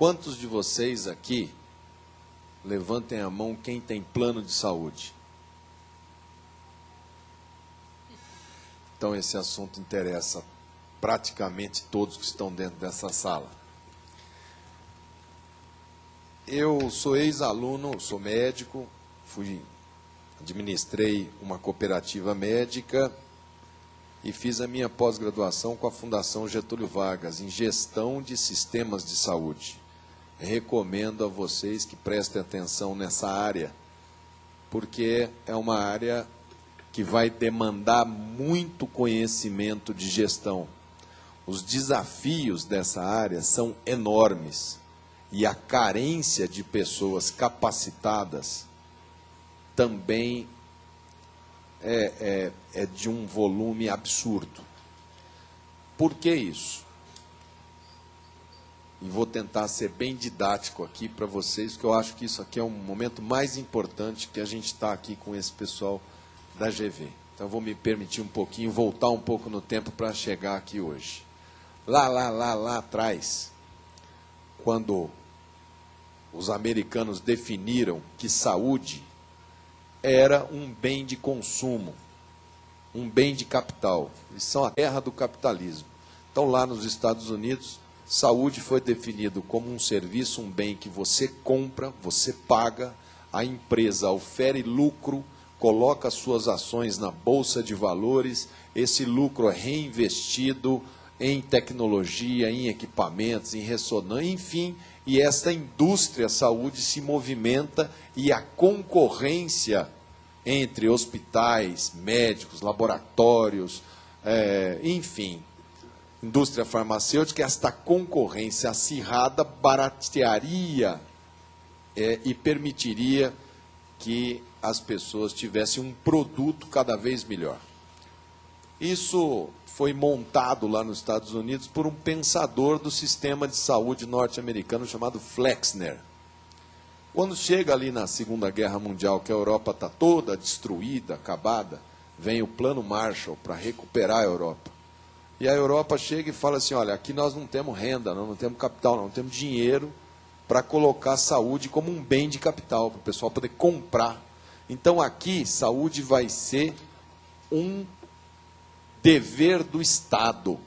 Quantos de vocês aqui, levantem a mão quem tem plano de saúde? Então esse assunto interessa praticamente todos que estão dentro dessa sala. Eu sou ex-aluno, sou médico, administrei uma cooperativa médica e fiz a minha pós-graduação com a Fundação Getúlio Vargas em gestão de sistemas de saúde. Recomendo a vocês que prestem atenção nessa área, porque é uma área que vai demandar muito conhecimento de gestão. Os desafios dessa área são enormes e a carência de pessoas capacitadas também é de um volume absurdo. Por que isso? E vou tentar ser bem didático aqui para vocês, porque eu acho que isso aqui é um momento mais importante que a gente está aqui com esse pessoal da GV. Então, eu vou me permitir um pouquinho, voltar um pouco no tempo para chegar aqui hoje. Lá atrás, quando os americanos definiram que saúde era um bem de consumo, um bem de capital. Eles são a terra do capitalismo. Então, lá nos Estados Unidos, saúde foi definido como um serviço, um bem que você compra, você paga, a empresa ofere lucro, coloca suas ações na bolsa de valores, esse lucro é reinvestido em tecnologia, em equipamentos, em ressonância, enfim, e esta indústria saúde se movimenta e a concorrência entre hospitais, médicos, laboratórios, enfim, indústria farmacêutica, esta concorrência acirrada baratearia e permitiria que as pessoas tivessem um produto cada vez melhor. Isso foi montado lá nos Estados Unidos por um pensador do sistema de saúde norte-americano chamado Flexner. Quando chega ali na Segunda Guerra Mundial, que a Europa está toda destruída, acabada, vem o Plano Marshall para recuperar a Europa. E a Europa chega e fala assim, olha, aqui nós não temos renda, não temos capital, não temos dinheiro para colocar a saúde como um bem de capital, para o pessoal poder comprar. Então aqui, saúde vai ser um dever do Estado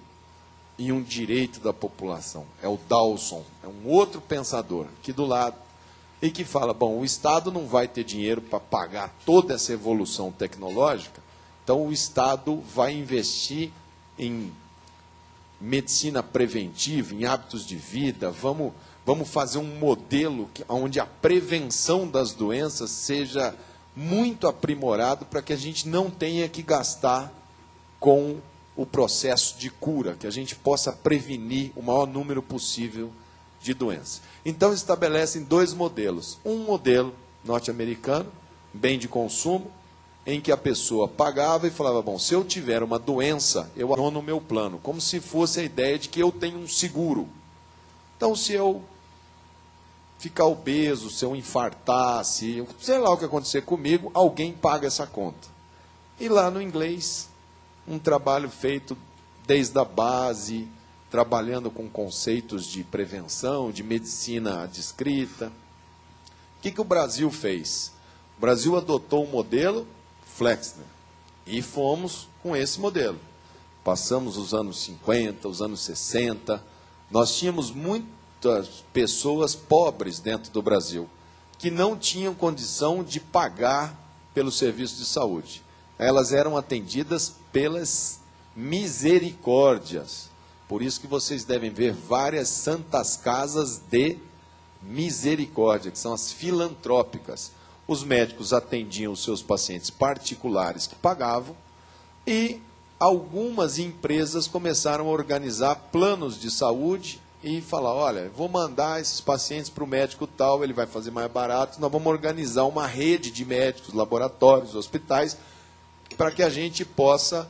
e um direito da população. É o Dawson, é um outro pensador aqui do lado, e que fala, bom, o Estado não vai ter dinheiro para pagar toda essa evolução tecnológica, então o Estado vai investir em medicina preventiva, em hábitos de vida, vamos fazer um modelo onde a prevenção das doenças seja muito aprimorado para que a gente não tenha que gastar com o processo de cura, que a gente possa prevenir o maior número possível de doenças. Então, estabelecem dois modelos. Um modelo norte-americano, bem de consumo, em que a pessoa pagava e falava, bom, se eu tiver uma doença, eu aciono o meu plano, como se fosse a ideia de que eu tenho um seguro. Então, se eu ficar obeso, se eu infartar, se sei lá o que acontecer comigo, alguém paga essa conta. E lá no inglês, um trabalho feito desde a base, trabalhando com conceitos de prevenção, de medicina descrita. O que o Brasil fez? O Brasil adotou um modelo Flexner e fomos com esse modelo. Passamos os anos 50, os anos 60, nós tínhamos muitas pessoas pobres dentro do Brasil, que não tinham condição de pagar pelo serviço de saúde. Elas eram atendidas pelas misericórdias. Por isso que vocês devem ver várias santas casas de misericórdia, que são as filantrópicas. Os médicos atendiam os seus pacientes particulares que pagavam e algumas empresas começaram a organizar planos de saúde e falar, olha, vou mandar esses pacientes para o médico tal, ele vai fazer mais barato, nós vamos organizar uma rede de médicos, laboratórios, hospitais, para que a gente possa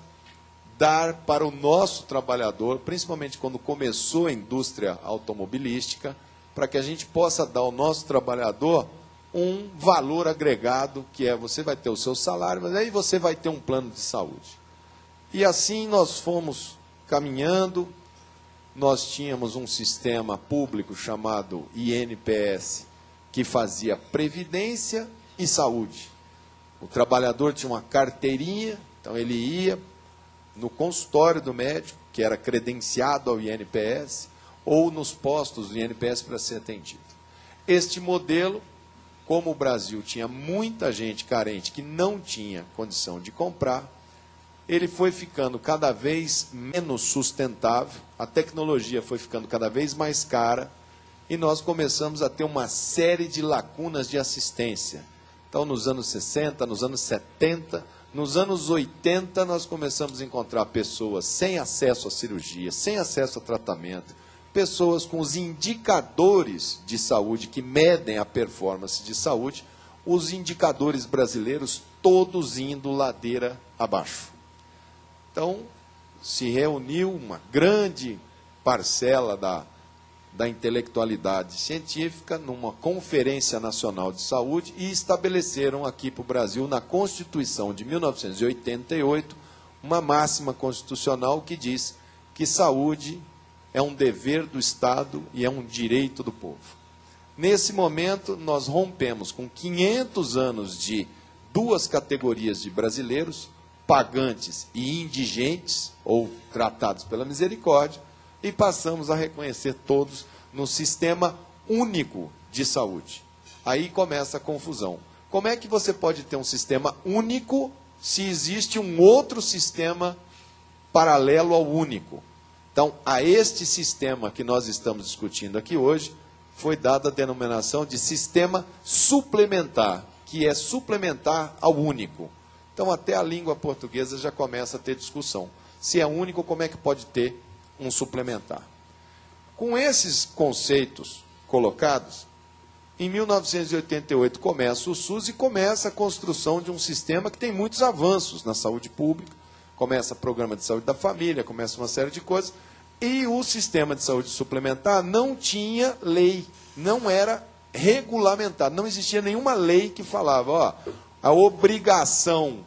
dar para o nosso trabalhador, principalmente quando começou a indústria automobilística, para que a gente possa dar ao nosso trabalhador um valor agregado, que é, você vai ter o seu salário, mas aí você vai ter um plano de saúde. E assim nós fomos caminhando. nós tínhamos um sistema público chamado INPS, que fazia previdência e saúde. O trabalhador tinha uma carteirinha, então ele ia no consultório do médico, que era credenciado ao INPS, ou nos postos do INPS para ser atendido. Este modelo, como o Brasil tinha muita gente carente que não tinha condição de comprar, ele foi ficando cada vez menos sustentável, a tecnologia foi ficando cada vez mais cara, e nós começamos a ter uma série de lacunas de assistência. Então, nos anos 60, nos anos 70, nos anos 80, nós começamos a encontrar pessoas sem acesso à cirurgia, sem acesso a tratamento, pessoas com os indicadores de saúde que medem a performance de saúde, os indicadores brasileiros todos indo ladeira abaixo. Então, se reuniu uma grande parcela da intelectualidade científica numa Conferência Nacional de Saúde e estabeleceram aqui para o Brasil, na Constituição de 1988, uma máxima constitucional que diz que saúde é um dever do Estado e é um direito do povo. Nesse momento, nós rompemos com 500 anos de duas categorias de brasileiros, pagantes e indigentes, ou tratados pela misericórdia, e passamos a reconhecer todos no sistema único de saúde. Aí começa a confusão. Como é que você pode ter um sistema único se existe um outro sistema paralelo ao único? Então, a este sistema que nós estamos discutindo aqui hoje, foi dada a denominação de sistema suplementar, que é suplementar ao único. Então, até a língua portuguesa já começa a ter discussão. Se é único, como é que pode ter um suplementar? Com esses conceitos colocados, em 1988 começa o SUS e começa a construção de um sistema que tem muitos avanços na saúde pública, começa o programa de saúde da família, começa uma série de coisas, e o sistema de saúde suplementar não tinha lei, não era regulamentado, não existia nenhuma lei que falava, ó, a obrigação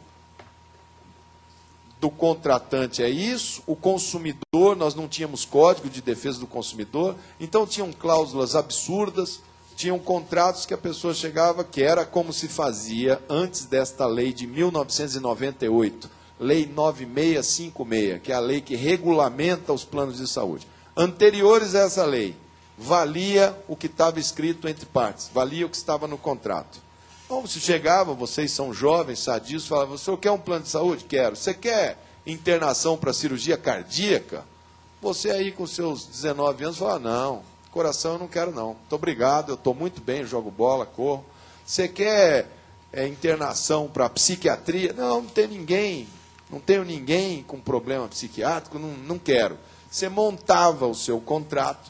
do contratante é isso, o consumidor, nós não tínhamos código de defesa do consumidor, então tinham cláusulas absurdas, tinham contratos que a pessoa chegava, que era como se fazia antes desta lei de 1998, Lei 9656, que é a lei que regulamenta os planos de saúde. Anteriores a essa lei, valia o que estava escrito entre partes, valia o que estava no contrato. Então, se chegava, vocês são jovens, sadios, falavam, o senhor quer um plano de saúde? Quero. Você quer internação para cirurgia cardíaca? Você aí com seus 19 anos fala, não, coração eu não quero não. Muito obrigado, eu estou muito bem, jogo bola, corro. Você quer internação para psiquiatria? Não, não tem ninguém, não tenho ninguém com problema psiquiátrico, não quero. Você montava o seu contrato,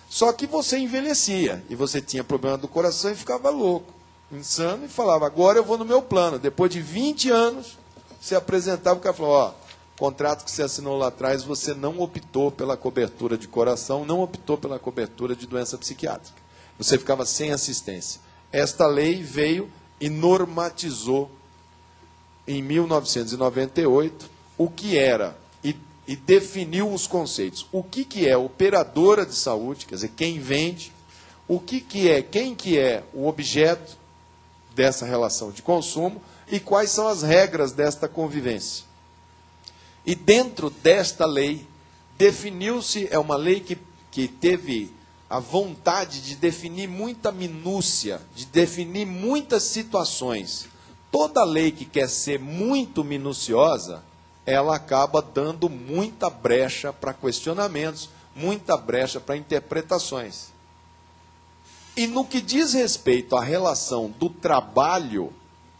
só que você envelhecia, e você tinha problema do coração e ficava louco, insano, e falava, agora eu vou no meu plano. Depois de 20 anos, você apresentava, o cara falou, ó, contrato que você assinou lá atrás, você não optou pela cobertura de coração, não optou pela cobertura de doença psiquiátrica. Você ficava sem assistência. Esta lei veio e normatizou, em 1998, o que era, e definiu os conceitos. O que é operadora de saúde, quer dizer, quem vende, quem que é o objeto dessa relação de consumo e quais são as regras desta convivência. E dentro desta lei, definiu-se, é uma lei que teve a vontade de definir muita minúcia, de definir muitas situações. Toda lei que quer ser muito minuciosa, ela acaba dando muita brecha para questionamentos, muita brecha para interpretações. E no que diz respeito à relação do trabalho,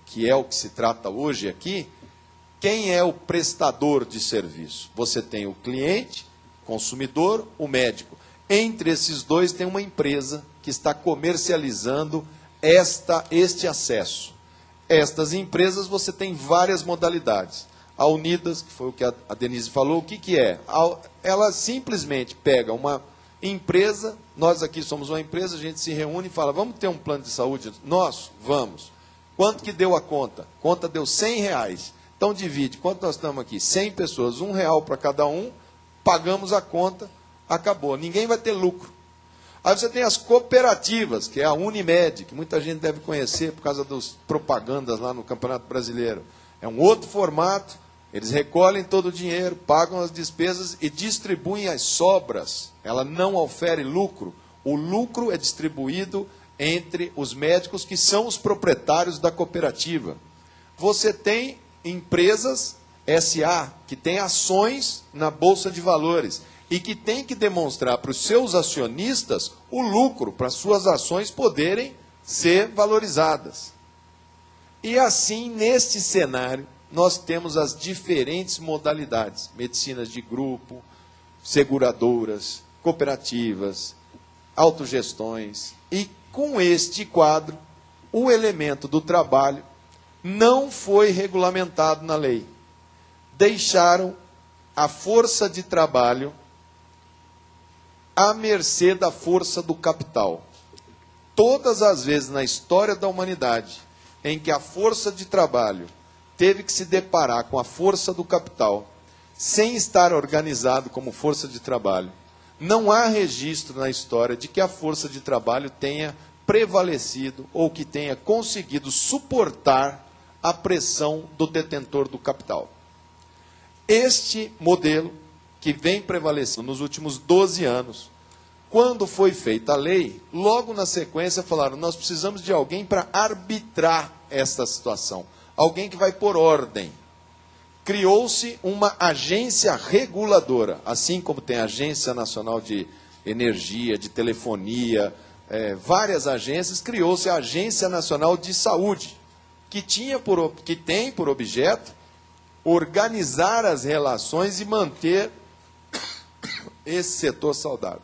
que é o que se trata hoje aqui, quem é o prestador de serviço? Você tem o cliente, consumidor, o médico. Entre esses dois tem uma empresa que está comercializando este acesso. Estas empresas você tem várias modalidades. A Unidas, que foi o que a Denise falou, o que é? Ela simplesmente pega uma empresa, nós aqui somos uma empresa, a gente se reúne e fala, vamos ter um plano de saúde nosso? Vamos. Quanto que deu a conta? Conta deu R$100. Então divide, quanto nós estamos aqui? 100 pessoas, R$1 para cada um, pagamos a conta acabou, ninguém vai ter lucro. Aí você tem as cooperativas, que é a Unimed, que muita gente deve conhecer por causa das propagandas lá no Campeonato Brasileiro. É um outro formato, eles recolhem todo o dinheiro, pagam as despesas e distribuem as sobras. Ela não ofere lucro. O lucro é distribuído entre os médicos que são os proprietários da cooperativa. Você tem empresas SA, que têm ações na Bolsa de Valores e que tem que demonstrar para os seus acionistas o lucro, para as suas ações poderem ser valorizadas. E assim, neste cenário, nós temos as diferentes modalidades, medicinas de grupo, seguradoras, cooperativas, autogestões, e com este quadro, o elemento do trabalho não foi regulamentado na lei. Deixaram a força de trabalho à mercê da força do capital. Todas as vezes na história da humanidade em que a força de trabalho teve que se deparar com a força do capital, sem estar organizado como força de trabalho, não há registro na história de que a força de trabalho tenha prevalecido ou que tenha conseguido suportar a pressão do detentor do capital. Este modelo, que vem prevalecendo nos últimos 12 anos, quando foi feita a lei, logo na sequência falaram, nós precisamos de alguém para arbitrar esta situação, alguém que vai pôr ordem. Criou-se uma agência reguladora, assim como tem a Agência Nacional de Energia, de Telefonia, várias agências, criou-se a Agência Nacional de Saúde, que tem por objeto organizar as relações e manter esse setor saudável.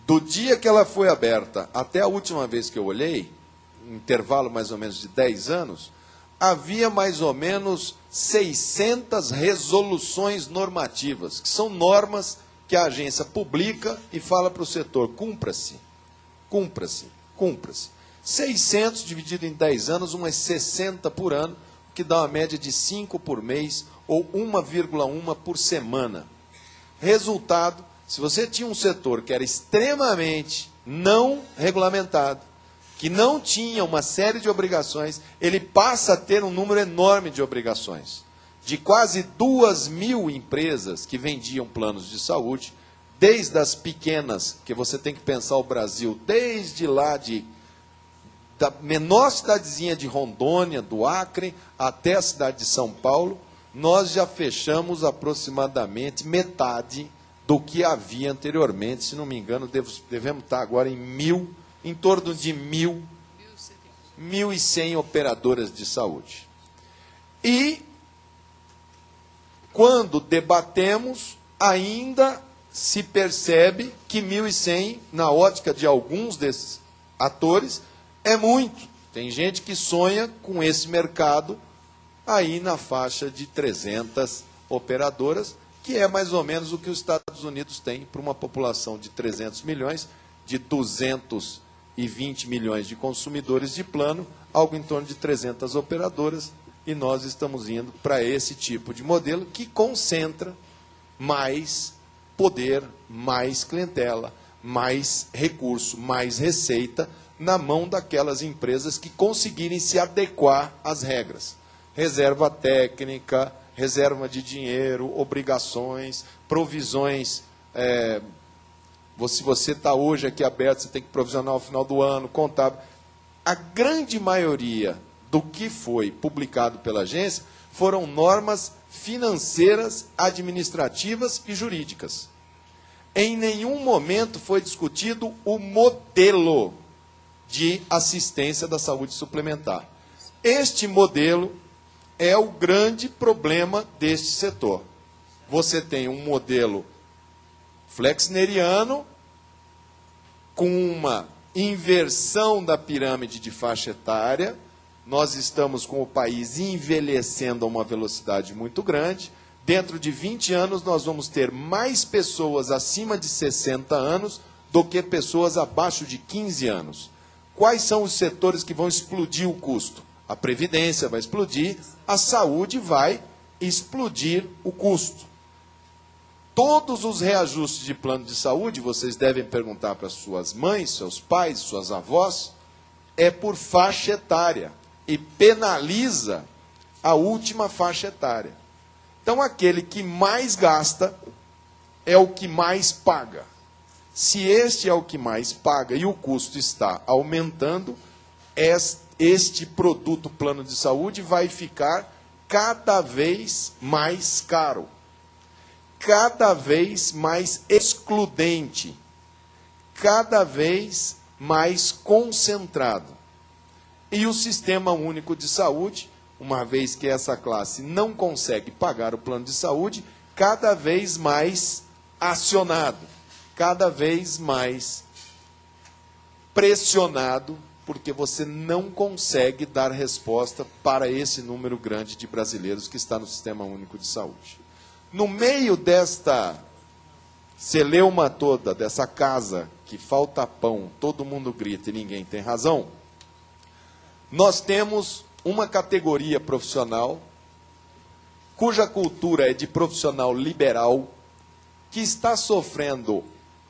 Do dia que ela foi aberta até a última vez que eu olhei, um intervalo mais ou menos de 10 anos, havia mais ou menos 600 resoluções normativas, que são normas que a agência publica e fala para o setor, cumpra-se, cumpra-se, cumpra-se. 600 dividido em 10 anos, umas 60 por ano, que dá uma média de 5 por mês ou 1,1 por semana. Resultado, se você tinha um setor que era extremamente não regulamentado, que não tinha uma série de obrigações, ele passa a ter um número enorme de obrigações. De quase 2.000 empresas que vendiam planos de saúde, desde as pequenas, que você tem que pensar o Brasil, desde lá da menor cidadezinha de Rondônia, do Acre, até a cidade de São Paulo, nós já fechamos aproximadamente metade do que havia anteriormente. Se não me engano, devemos estar agora em torno de 1.100 operadoras de saúde. E, quando debatemos, ainda se percebe que 1.100, na ótica de alguns desses atores, é muito. Tem gente que sonha com esse mercado aí na faixa de 300 operadoras, que é mais ou menos o que os Estados Unidos têm para uma população de 300 milhões, de 220 milhões de consumidores de plano, algo em torno de 300 operadoras, e nós estamos indo para esse tipo de modelo que concentra mais poder, mais clientela, mais recurso, mais receita na mão daquelas empresas que conseguirem se adequar às regras. Reserva técnica, reserva de dinheiro, obrigações, provisões. Se você está hoje aqui aberto, você tem que provisionar ao final do ano, contábil. A grande maioria do que foi publicado pela agência foram normas financeiras, administrativas e jurídicas. Em nenhum momento foi discutido o modelo de assistência da saúde suplementar. Este modelo é o grande problema deste setor. Você tem um modelo flexneriano, com uma inversão da pirâmide de faixa etária. Nós estamos com o país envelhecendo a uma velocidade muito grande. Dentro de 20 anos, nós vamos ter mais pessoas acima de 60 anos do que pessoas abaixo de 15 anos. Quais são os setores que vão explodir o custo? A Previdência vai explodir, a saúde vai explodir o custo. Todos os reajustes de plano de saúde, vocês devem perguntar para suas mães, seus pais, suas avós, é por faixa etária e penaliza a última faixa etária. Então, aquele que mais gasta é o que mais paga. Se este é o que mais paga e o custo está aumentando, este produto plano de saúde vai ficar cada vez mais caro, cada vez mais excludente, cada vez mais concentrado. E o Sistema Único de Saúde, uma vez que essa classe não consegue pagar o plano de saúde, cada vez mais acionado, cada vez mais pressionado, porque você não consegue dar resposta para esse número grande de brasileiros que está no Sistema Único de Saúde. No meio desta celeuma toda, dessa casa que falta pão, todo mundo grita e ninguém tem razão, nós temos uma categoria profissional cuja cultura é de profissional liberal, que está sofrendo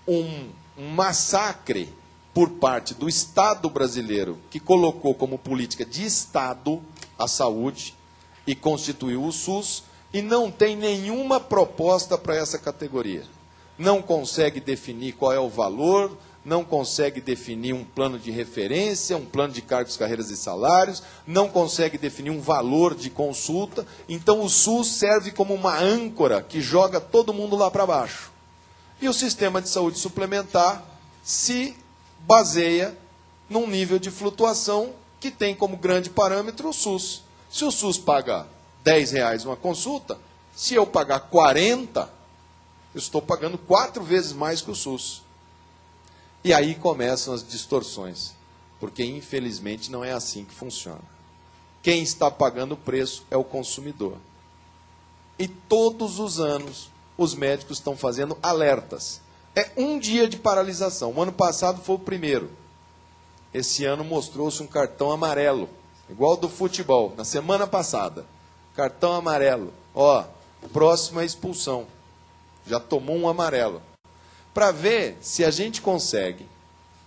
um massacre por parte do Estado brasileiro, que colocou como política de Estado a saúde e constituiu o SUS, e não tem nenhuma proposta para essa categoria. Não consegue definir qual é o valor, não consegue definir um plano de referência, um plano de cargos, carreiras e salários, não consegue definir um valor de consulta. Então, o SUS serve como uma âncora que joga todo mundo lá para baixo. E o sistema de saúde suplementar se baseia num nível de flutuação que tem como grande parâmetro o SUS. Se o SUS paga R$10 uma consulta, se eu pagar 40, eu estou pagando 4 vezes mais que o SUS. E aí começam as distorções, porque infelizmente não é assim que funciona. Quem está pagando o preço é o consumidor. E todos os anos os médicos estão fazendo alertas. É um dia de paralisação. O ano passado foi o primeiro. Esse ano mostrou-se um cartão amarelo, igual do futebol, na semana passada. Cartão amarelo. Ó, próxima expulsão. Já tomou um amarelo. Para ver se a gente consegue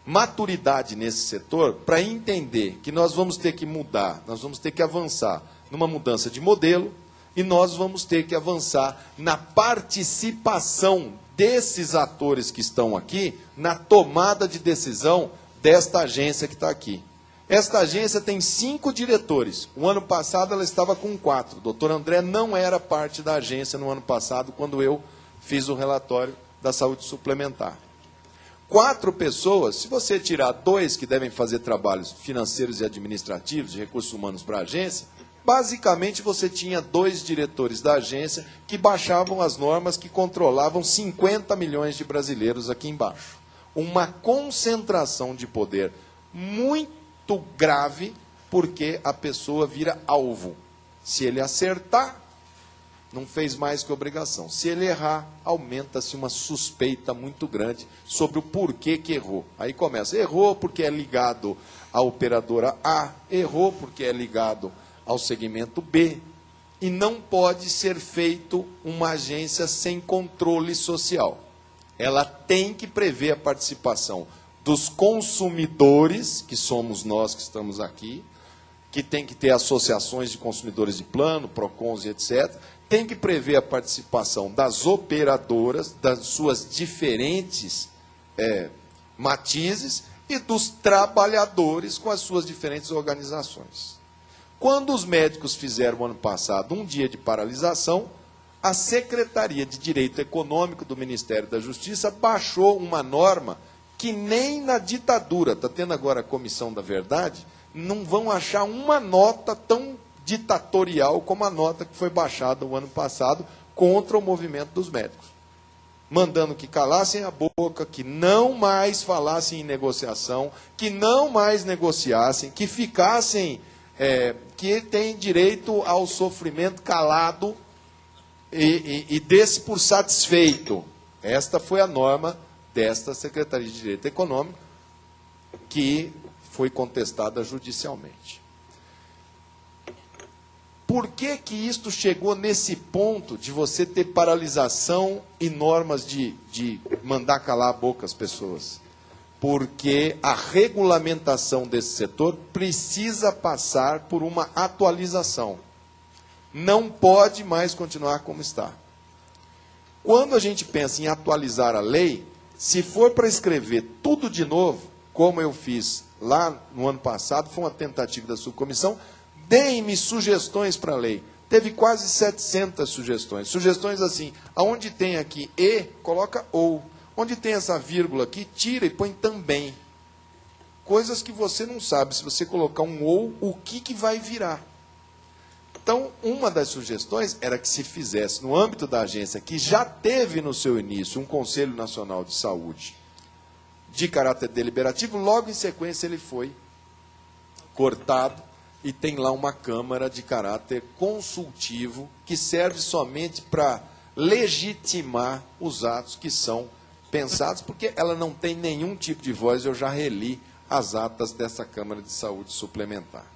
maturidade nesse setor, para entender que nós vamos ter que mudar, nós vamos ter que avançar numa mudança de modelo, e nós vamos ter que avançar na participação desses atores que estão aqui, na tomada de decisão desta agência que está aqui. Esta agência tem 5 diretores. O ano passado ela estava com 4. O doutor André não era parte da agência no ano passado, quando eu fiz o relatório da saúde suplementar. 4 pessoas, se você tirar 2 que devem fazer trabalhos financeiros e administrativos, de recursos humanos para a agência, basicamente você tinha 2 diretores da agência que baixavam as normas que controlavam 50 milhões de brasileiros aqui embaixo. Uma concentração de poder muito grave, porque a pessoa vira alvo. Se ele acertar, não fez mais que obrigação. Se ele errar, aumenta-se uma suspeita muito grande sobre o porquê que errou. Aí começa, errou porque é ligado à operadora A, errou porque é ligado ao segmento B, e não pode ser feito uma agência sem controle social. Ela tem que prever a participação dos consumidores, que somos nós que estamos aqui, que tem que ter associações de consumidores de plano, PROCONs e etc., tem que prever a participação das operadoras, das suas diferentes matizes, e dos trabalhadores com as suas diferentes organizações. Quando os médicos fizeram, ano passado, um dia de paralisação, a Secretaria de Direito Econômico do Ministério da Justiça baixou uma norma que nem na ditadura, está tendo agora a Comissão da Verdade, não vão achar uma nota tão ditatorial como a nota que foi baixada o ano passado contra o movimento dos médicos. Mandando que calassem a boca, que não mais falassem em negociação, que não mais negociassem, que ficassem, que têm direito ao sofrimento calado e desse por satisfeito. Esta foi a norma desta Secretaria de Direito Econômico, que foi contestada judicialmente. por que que isto chegou nesse ponto de você ter paralisação e normas de mandar calar a boca as pessoas? Porque a regulamentação desse setor precisa passar por uma atualização. Não pode mais continuar como está. Quando a gente pensa em atualizar a lei, se for para escrever tudo de novo, como eu fiz lá no ano passado, foi uma tentativa da subcomissão, deem-me sugestões para a lei. Teve quase 700 sugestões. Sugestões assim, aonde tem aqui e, coloca ou. Onde tem essa vírgula aqui, tira e põe também. Coisas que você não sabe, se você colocar um ou, o que vai virar. Então, uma das sugestões era que se fizesse, no âmbito da agência, que já teve no seu início um Conselho Nacional de Saúde de caráter deliberativo, logo em sequência ele foi cortado e tem lá uma Câmara de caráter consultivo que serve somente para legitimar os atos que são pensados, porque ela não tem nenhum tipo de voz. Eu já reli as atas dessa Câmara de Saúde Suplementar.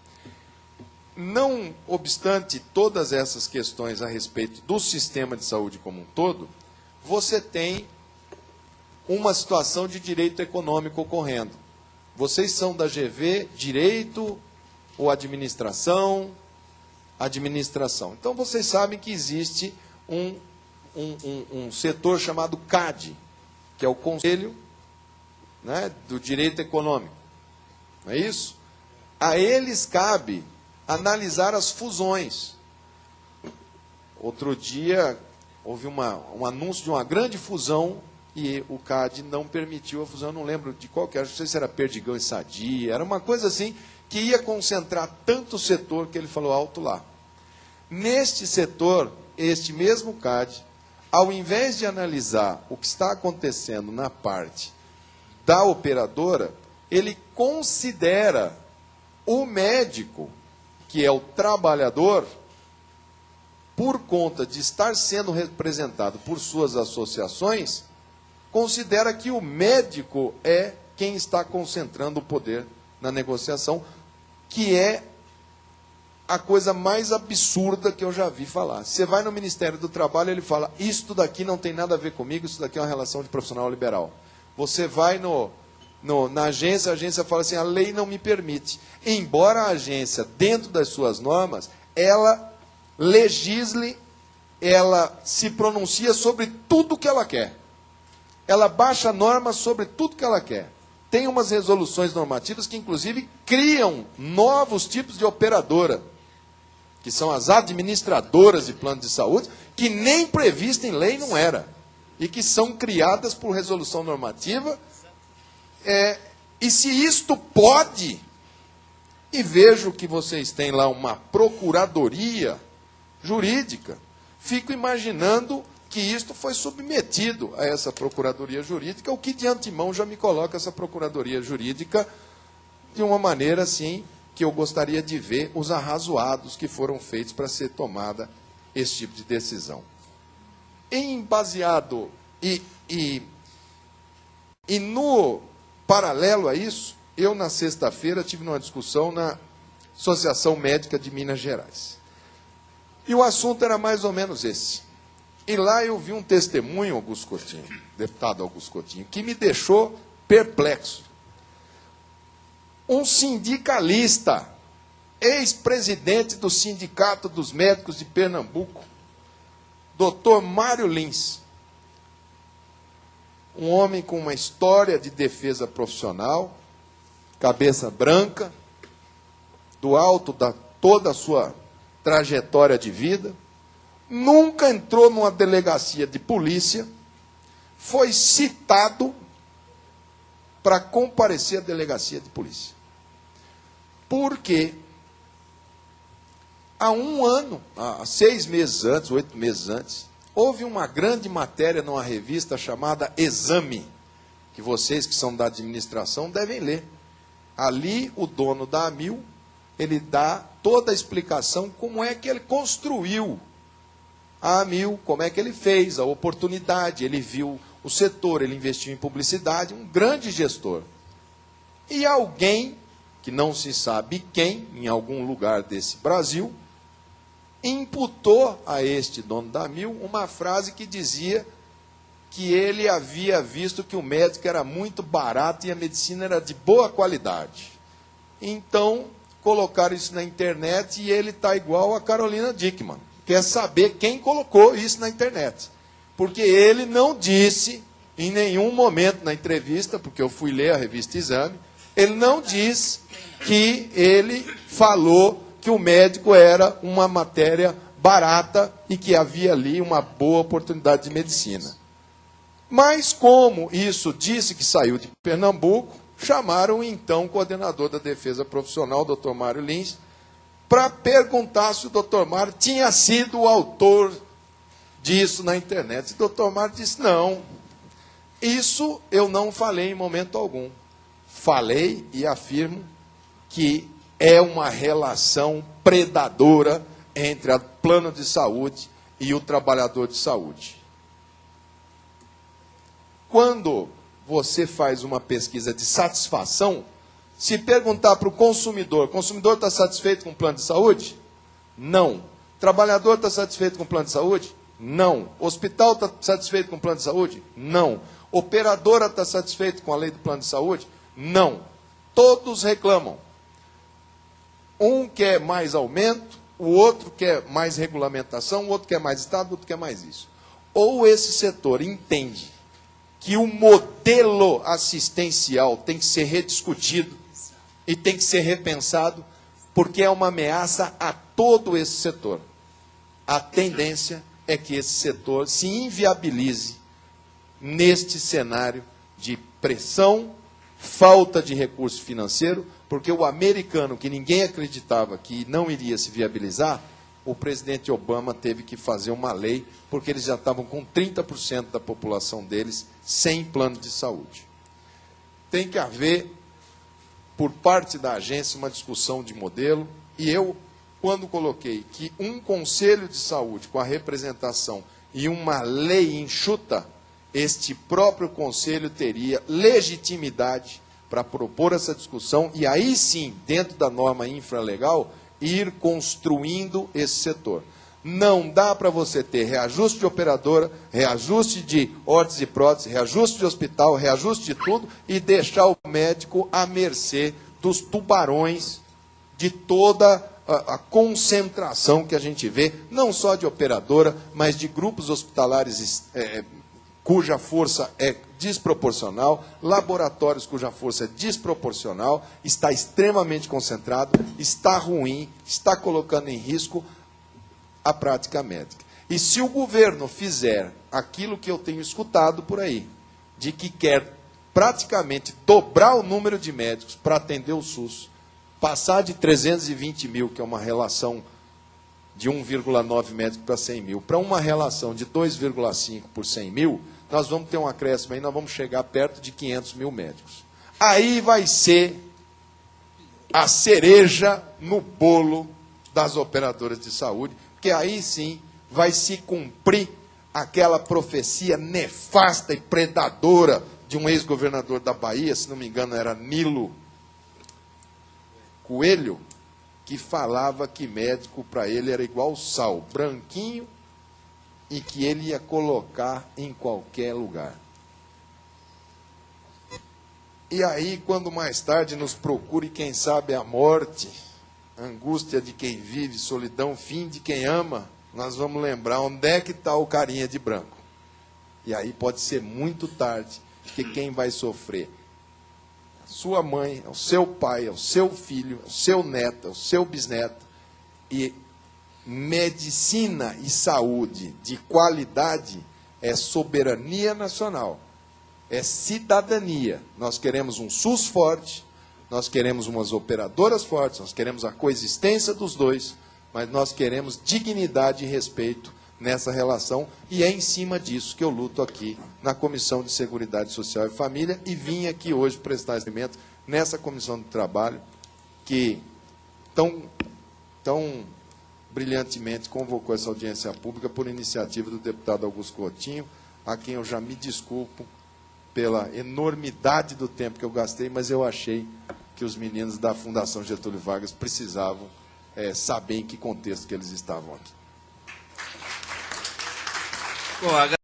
Não obstante todas essas questões a respeito do sistema de saúde como um todo, você tem uma situação de direito econômico ocorrendo. Vocês são da GV, direito ou administração? Administração. Então, vocês sabem que existe um setor chamado CAD, que é o Conselho, né, do Direito Econômico. Não é isso? A eles cabe analisar as fusões. Outro dia, houve um anúncio de uma grande fusão e o CAD não permitiu a fusão. Eu não lembro de qual que era, não sei se era Perdigão e Sadia, era uma coisa assim que ia concentrar tanto o setor que ele falou alto lá. Neste setor, este mesmo CAD, ao invés de analisar o que está acontecendo na parte da operadora, ele considera o médico, que é o trabalhador, por conta de estar sendo representado por suas associações, considera que o médico é quem está concentrando o poder na negociação, que é a coisa mais absurda que eu já vi falar. Você vai no Ministério do Trabalho, ele fala, isto daqui não tem nada a ver comigo, isso daqui é uma relação de profissional liberal. Você vai na agência, a agência fala assim, a lei não me permite. Embora a agência, dentro das suas normas, ela legisle, ela se pronuncia sobre tudo que ela quer. Ela baixa normas sobre tudo que ela quer. Tem umas resoluções normativas que, inclusive, criam novos tipos de operadora, que são as administradoras de plano de saúde, que nem prevista em lei não era, e que são criadas por resolução normativa. E se isto pode, e vejo que vocês têm lá uma procuradoria jurídica, fico imaginando que isto foi submetido a essa procuradoria jurídica, o que de antemão já me coloca essa procuradoria jurídica de uma maneira assim que eu gostaria de ver os arrazoados que foram feitos para ser tomada esse tipo de decisão. Em baseado e no paralelo a isso, eu na sexta-feira tive uma discussão na Associação Médica de Minas Gerais. E o assunto era mais ou menos esse. E lá eu vi um testemunho, Augusto Coutinho, deputado Augusto Coutinho, que me deixou perplexo. Um sindicalista, ex-presidente do Sindicato dos Médicos de Pernambuco, Dr. Mário Lins, um homem com uma história de defesa profissional, cabeça branca, do alto da toda a sua trajetória de vida, nunca entrou numa delegacia de polícia, foi citado para comparecer à delegacia de polícia. Porque há um ano, há 6 meses antes, 8 meses antes, houve uma grande matéria numa revista chamada Exame, que vocês que são da administração devem ler. Ali, o dono da Amil, ele dá toda a explicação como é que ele construiu a Amil, como é que ele fez, a oportunidade, ele viu o setor, ele investiu em publicidade, um grande gestor. E alguém, que não se sabe quem, em algum lugar desse Brasil, imputou a este dono da Amil uma frase que dizia que ele havia visto que o médico era muito barato e a medicina era de boa qualidade. Então, colocaram isso na internet e ele está igual a Carolina Dickmann. Quer saber quem colocou isso na internet. Porque ele não disse, em nenhum momento na entrevista, porque eu fui ler a revista Exame, ele não diz que ele falou que o médico era uma matéria barata e que havia ali uma boa oportunidade de medicina. Mas como isso disse que saiu de Pernambuco, chamaram então o coordenador da defesa profissional, o Dr. Mário Lins, para perguntar se o Dr. Mário tinha sido o autor disso na internet. E o Dr. Mário disse, não, isso eu não falei em momento algum. Falei e afirmo que é uma relação predadora entre o plano de saúde e o trabalhador de saúde. Quando você faz uma pesquisa de satisfação, se perguntar para o consumidor está satisfeito com o plano de saúde? Não. Trabalhador está satisfeito com o plano de saúde? Não. Hospital está satisfeito com o plano de saúde? Não. Operadora está satisfeito com a lei do plano de saúde? Não. Todos reclamam. Um quer mais aumento, o outro quer mais regulamentação, o outro quer mais Estado, o outro quer mais isso. Ou esse setor entende que o modelo assistencial tem que ser rediscutido e tem que ser repensado, porque é uma ameaça a todo esse setor. A tendência é que esse setor se inviabilize neste cenário de pressão, falta de recurso financeiro, porque o americano, que ninguém acreditava que não iria se viabilizar, o presidente Obama teve que fazer uma lei, porque eles já estavam com 30% da população deles sem plano de saúde. Tem que haver, por parte da agência, uma discussão de modelo, e eu, quando coloquei que um conselho de saúde com a representação e uma lei enxuta, este próprio conselho teria legitimidade para propor essa discussão, e aí sim, dentro da norma infralegal, ir construindo esse setor. Não dá para você ter reajuste de operadora, reajuste de órteses e próteses, reajuste de hospital, reajuste de tudo, e deixar o médico à mercê dos tubarões de toda a concentração que a gente vê, não só de operadora, mas de grupos hospitalares cuja força é desproporcional, laboratórios cuja força é desproporcional, está extremamente concentrado, está ruim, está colocando em risco a prática médica. E se o governo fizer aquilo que eu tenho escutado por aí, de que quer praticamente dobrar o número de médicos para atender o SUS, passar de 320 mil, que é uma relação de 1,9 médicos para 100 mil, para uma relação de 2,5 por 100 mil, nós vamos ter um acréscimo aí, nós vamos chegar perto de 500 mil médicos. Aí vai ser a cereja no bolo das operadoras de saúde, porque aí sim vai se cumprir aquela profecia nefasta e predadora de um ex-governador da Bahia, se não me engano era Nilo Coelho, que falava que médico para ele era igual sal, branquinho, e que ele ia colocar em qualquer lugar. E aí, quando mais tarde nos procure, quem sabe, a morte, angústia de quem vive, solidão, fim de quem ama, nós vamos lembrar onde é que está o carinha de branco. E aí pode ser muito tarde, que quem vai sofrer é a sua mãe, é o seu pai, é o seu filho, é o seu neto, é o seu bisneto. E medicina e saúde de qualidade é soberania nacional, é cidadania. Nós queremos um SUS forte, nós queremos umas operadoras fortes, nós queremos a coexistência dos dois, mas nós queremos dignidade e respeito nessa relação, e é em cima disso que eu luto aqui na Comissão de Seguridade Social e Família, e vim aqui hoje prestar depoimento nessa Comissão de Trabalho, que tão brilhantemente convocou essa audiência pública por iniciativa do deputado Augusto Coutinho, a quem eu já me desculpo pela enormidade do tempo que eu gastei, mas eu achei que os meninos da Fundação Getúlio Vargas precisavam saber em que contexto que eles estavam aqui. Bom,